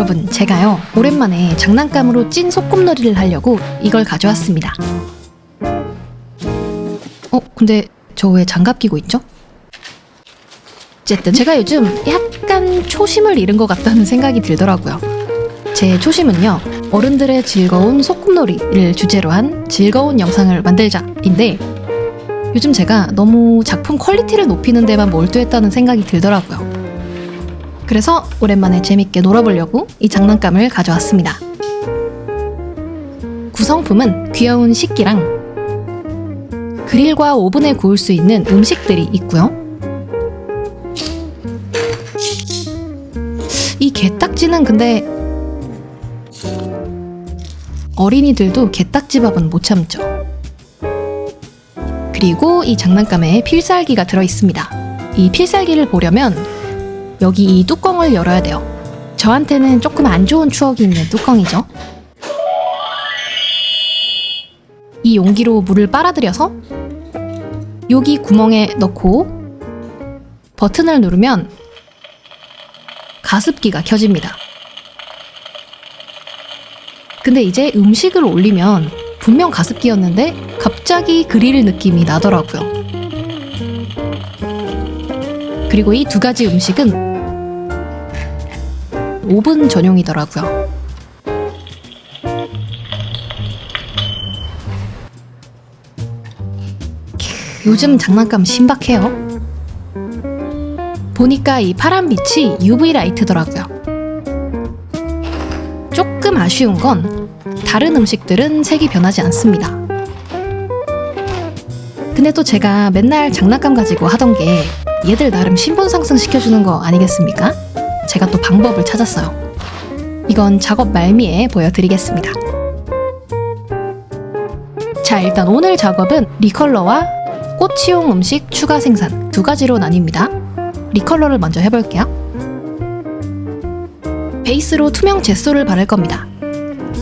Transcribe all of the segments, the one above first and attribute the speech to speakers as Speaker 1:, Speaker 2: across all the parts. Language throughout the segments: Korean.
Speaker 1: 여러분, 제가요 오랜만에 장난감으로 찐 소꿉놀이를 하려고 이걸 가져왔습니다. 근데 저 왜 장갑 끼고 있죠? 어쨌든 제가 요즘 약간 초심을 잃은 것 같다는 생각이 들더라고요. 제 초심은요, 어른들의 즐거운 소꿉놀이를 주제로 한 즐거운 영상을 만들자인데, 요즘 제가 너무 작품 퀄리티를 높이는 데만 몰두했다는 생각이 들더라고요. 그래서 오랜만에 재밌게 놀아보려고 이 장난감을 가져왔습니다. 구성품은 귀여운 식기랑 그릴과 오븐에 구울 수 있는 음식들이 있고요. 이 게딱지는 근데 어린이들도 게딱지밥은 못 참죠. 그리고 이 장난감에 필살기가 들어있습니다. 이 필살기를 보려면 여기 이 뚜껑을 열어야 돼요. 저한테는 조금 안 좋은 추억이 있는 뚜껑이죠. 이 용기로 물을 빨아들여서 여기 구멍에 넣고 버튼을 누르면 가습기가 켜집니다. 근데 이제 음식을 올리면 분명 가습기였는데 갑자기 그릴 느낌이 나더라고요. 그리고 이 두 가지 음식은 오븐 전용이더라고요. 요즘 장난감 신박해요. 보니까 이 파란 빛이 UV 라이트더라고요. 조금 아쉬운 건 다른 음식들은 색이 변하지 않습니다. 근데 또 제가 맨날 장난감 가지고 하던 게 얘들 나름 신분 상승 시켜주는 거 아니겠습니까? 제가 또 방법을 찾았어요. 이건 작업 말미에 보여드리겠습니다. 자, 일단 오늘 작업은 리컬러와 꽃이용 음식 추가 생산 두 가지로 나뉩니다. 리컬러를 먼저 해볼게요. 베이스로 투명 젯소를 바를 겁니다.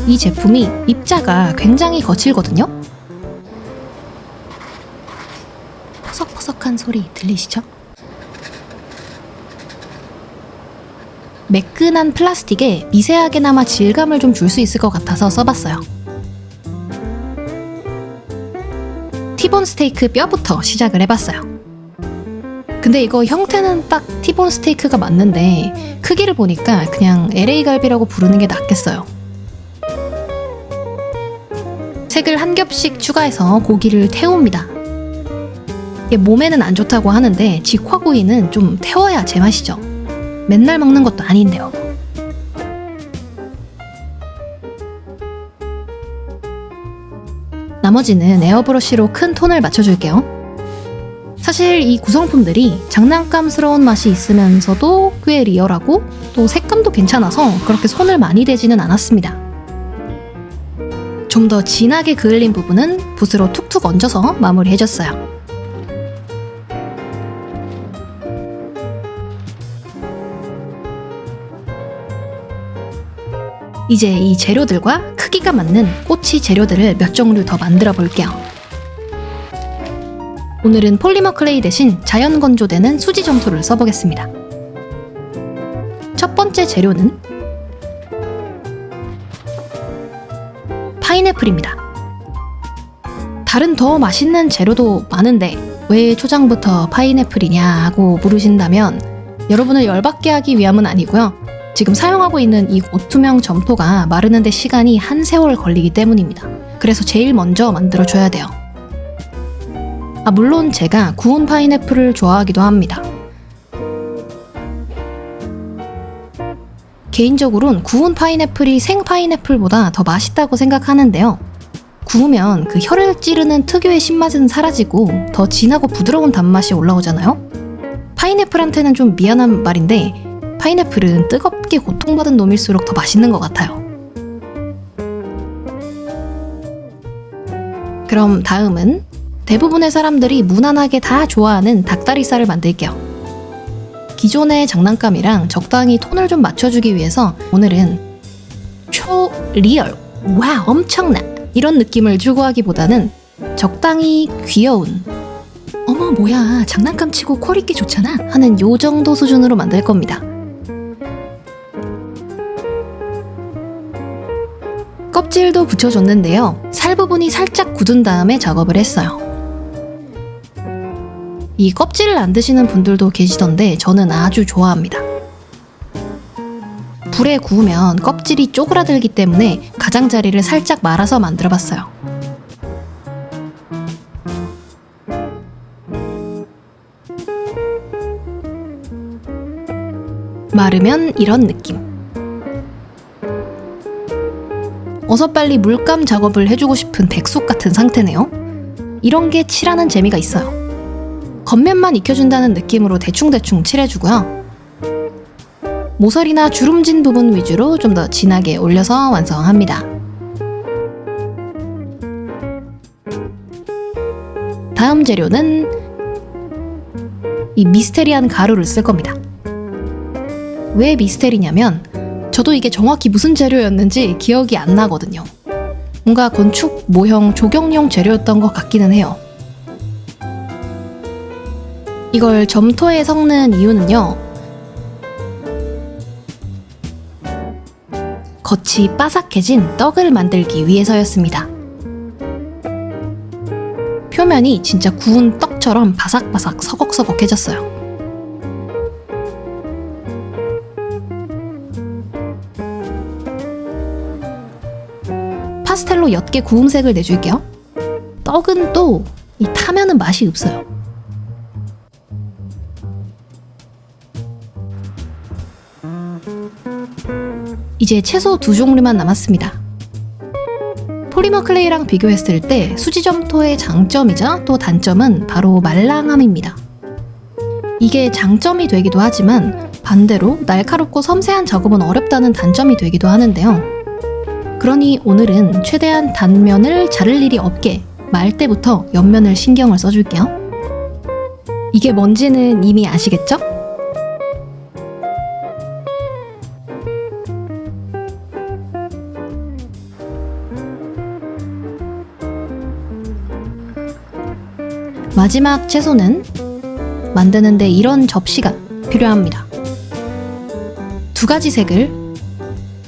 Speaker 1: 이 제품이 입자가 굉장히 거칠거든요. 퍼석퍼석한 소리 들리시죠? 매끈한 플라스틱에 미세하게나마 질감을 좀 줄 수 있을 것 같아서 써봤어요. 티본 스테이크 뼈부터 시작을 해봤어요. 근데 이거 형태는 딱 티본 스테이크가 맞는데 크기를 보니까 그냥 LA 갈비라고 부르는 게 낫겠어요. 색을 한 겹씩 추가해서 고기를 태웁니다. 이게 몸에는 안 좋다고 하는데 직화구이는 좀 태워야 제맛이죠. 맨날 먹는 것도 아닌데요. 나머지는 에어브러쉬로 큰 톤을 맞춰줄게요. 사실 이 구성품들이 장난감스러운 맛이 있으면서도 꽤 리얼하고 또 색감도 괜찮아서 그렇게 손을 많이 대지는 않았습니다. 좀 더 진하게 그을린 부분은 붓으로 툭툭 얹어서 마무리해줬어요. 이제 이 재료들과 크기가 맞는 꼬치 재료들을 몇 종류 더 만들어 볼게요. 오늘은 폴리머 클레이 대신 자연 건조되는 수지 점토를 써보겠습니다. 첫 번째 재료는 파인애플입니다. 다른 더 맛있는 재료도 많은데 왜 초장부터 파인애플이냐 하고 물으신다면 여러분을 열받게 하기 위함은 아니고요. 지금 사용하고 있는 이 고투명 점토가 마르는데 시간이 한 세월 걸리기 때문입니다. 그래서 제일 먼저 만들어줘야 돼요. 물론 제가 구운 파인애플을 좋아하기도 합니다. 개인적으로는 구운 파인애플이 생 파인애플보다 더 맛있다고 생각하는데요. 구우면 그 혀를 찌르는 특유의 신맛은 사라지고 더 진하고 부드러운 단맛이 올라오잖아요. 파인애플한테는 좀 미안한 말인데 파인애플은 뜨겁게 고통받은 놈일수록 더 맛있는 것 같아요. 그럼 다음은 대부분의 사람들이 무난하게 다 좋아하는 닭다리살을 만들게요. 기존의 장난감이랑 적당히 톤을 좀 맞춰주기 위해서 오늘은 초리얼, 와 엄청나 이런 느낌을 추구하기보다는 적당히 귀여운, 어머 뭐야 장난감 치고 퀄있게 좋잖아 하는 요 정도 수준으로 만들 겁니다. 껍질도 붙여줬는데요. 살 부분이 살짝 굳은 다음에 작업을 했어요. 이 껍질을 안 드시는 분들도 계시던데 저는 아주 좋아합니다. 불에 구우면 껍질이 쪼그라들기 때문에 가장자리를 살짝 말아서 만들어봤어요. 마르면 이런 느낌. 어서 빨리 물감 작업을 해주고 싶은 백숙 같은 상태네요. 이런 게 칠하는 재미가 있어요. 겉면만 익혀준다는 느낌으로 대충대충 칠해주고요. 모서리나 주름진 부분 위주로 좀 더 진하게 올려서 완성합니다. 다음 재료는 이 미스테리한 가루를 쓸 겁니다. 왜 미스테리냐면 저도 이게 정확히 무슨 재료였는지 기억이 안 나거든요. 뭔가 건축, 모형, 조경용 재료였던 것 같기는 해요. 이걸 점토에 섞는 이유는요. 겉이 바삭해진 떡을 만들기 위해서였습니다. 표면이 진짜 구운 떡처럼 바삭바삭 서걱서걱해졌어요. 파스텔로 옅게 구움색을 내줄게요. 떡은 또 이 타면은 맛이 없어요. 이제 채소 2종류만 남았습니다. 포리머 클레이랑 비교했을 때 수지점토의 장점이자 또 단점은 바로 말랑함입니다. 이게 장점이 되기도 하지만 반대로 날카롭고 섬세한 작업은 어렵다는 단점이 되기도 하는데요. 그러니 오늘은 최대한 단면을 자를 일이 없게 말 때부터 옆면을 신경을 써줄게요. 이게 뭔지는 이미 아시겠죠? 마지막 채소는 만드는데 이런 접시가 필요합니다. 2가지 색을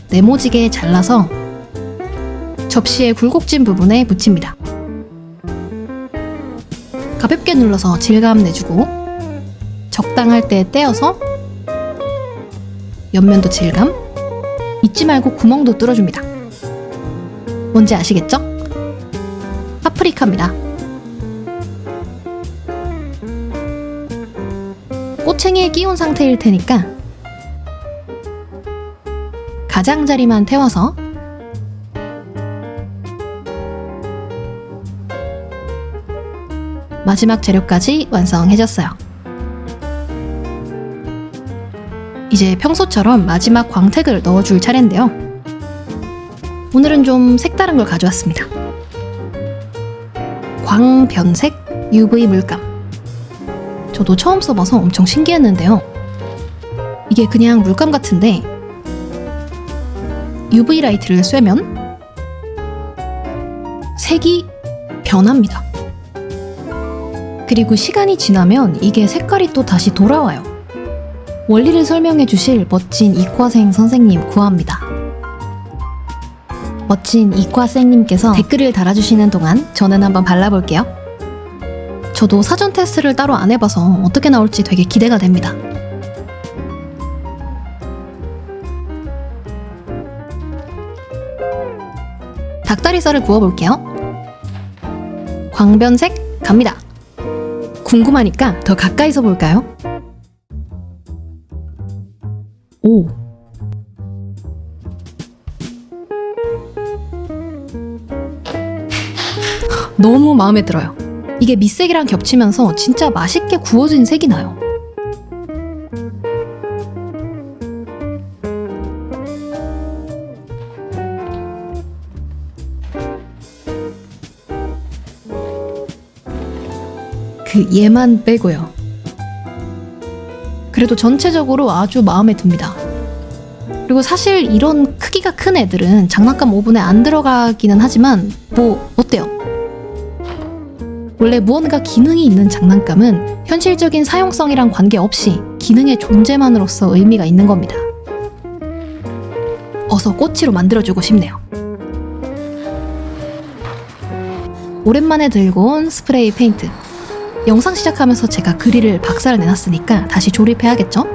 Speaker 1: 네모지게 잘라서 접시의 굴곡진 부분에 붙입니다. 가볍게 눌러서 질감 내주고 적당할 때 떼어서 옆면도 질감, 잊지 말고 구멍도 뚫어줍니다. 뭔지 아시겠죠? 파프리카입니다. 꼬챙이에 끼운 상태일 테니까 가장자리만 태워서 마지막 재료까지 완성해줬어요. 이제 평소처럼 마지막 광택을 넣어줄 차례인데요. 오늘은 좀 색다른 걸 가져왔습니다. 광변색 UV 물감. 저도 처음 써봐서 엄청 신기했는데요. 이게 그냥 물감 같은데 UV 라이트를 쐬면 색이 변합니다. 그리고 시간이 지나면 이게 색깔이 또 다시 돌아와요. 원리를 설명해 주실 멋진 이과생 선생님 구합니다. 멋진 이과생님께서 댓글을 달아주시는 동안 저는 한번 발라볼게요. 저도 사전 테스트를 따로 안 해봐서 어떻게 나올지 되게 기대가 됩니다. 닭다리살을 구워볼게요. 광변색 갑니다. 궁금하니까 더 가까이서 볼까요? 오! 너무 마음에 들어요. 이게 밑색이랑 겹치면서 진짜 맛있게 구워진 색이 나요. 그 얘만 빼고요. 그래도 전체적으로 아주 마음에 듭니다. 그리고 사실 이런 크기가 큰 애들은 장난감 오븐에 안 들어가기는 하지만 뭐 어때요? 원래 무언가 기능이 있는 장난감은 현실적인 사용성이랑 관계없이 기능의 존재만으로서 의미가 있는 겁니다. 어서 꼬치로 만들어주고 싶네요. 오랜만에 들고 온 스프레이 페인트. 영상 시작하면서 제가 그릴을 박살을 내놨으니까 다시 조립해야겠죠?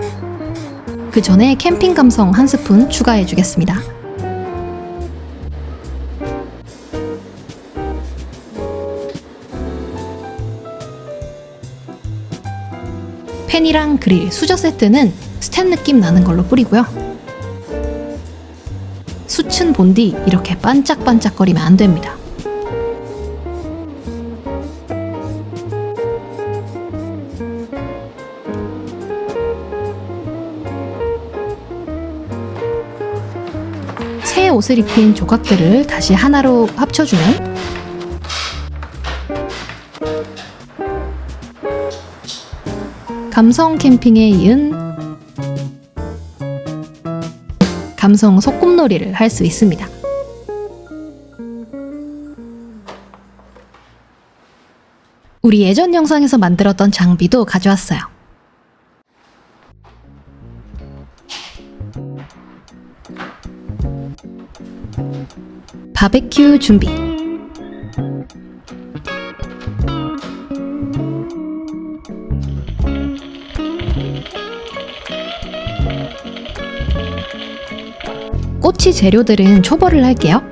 Speaker 1: 그 전에 캠핑 감성 한 스푼 추가해 주겠습니다. 펜이랑 그릴, 수저 세트는 스텐 느낌 나는 걸로 뿌리고요. 수층 본디 이렇게 반짝반짝거리면 안 됩니다. 새 옷을 입힌 조각들을 다시 하나로 합쳐주면 감성 캠핑에 이은 감성 소꿉놀이를 할 수 있습니다. 우리 예전 영상에서 만들었던 장비도 가져왔어요. 바베큐 준비. 꼬치 재료들은 초벌을 할게요.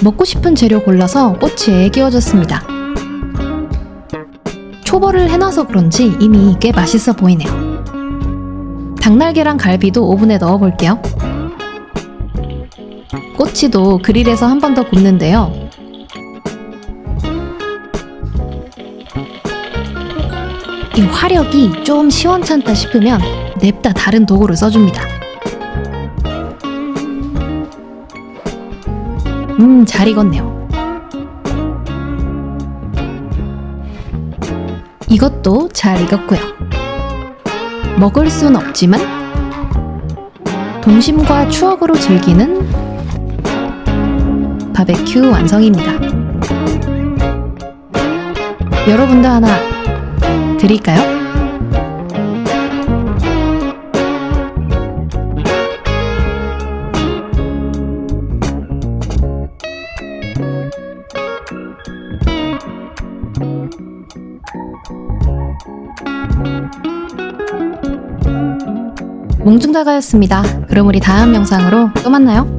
Speaker 1: 먹고 싶은 재료 골라서 꼬치에 끼워줬습니다. 초벌을 해놔서 그런지 이미 꽤 맛있어 보이네요. 닭날개랑 갈비도 오븐에 넣어볼게요. 꼬치도 그릴에서 한 번 더 굽는데요. 이 화력이 좀 시원찮다 싶으면 냅다 다른 도구를 써줍니다. 잘 익었네요. 이것도 잘 익었고요. 먹을 순 없지만 동심과 추억으로 즐기는 바베큐 완성입니다. 여러분도 하나 드릴까요? 몽중다가였습니다. 그럼 우리 다음 영상으로 또 만나요.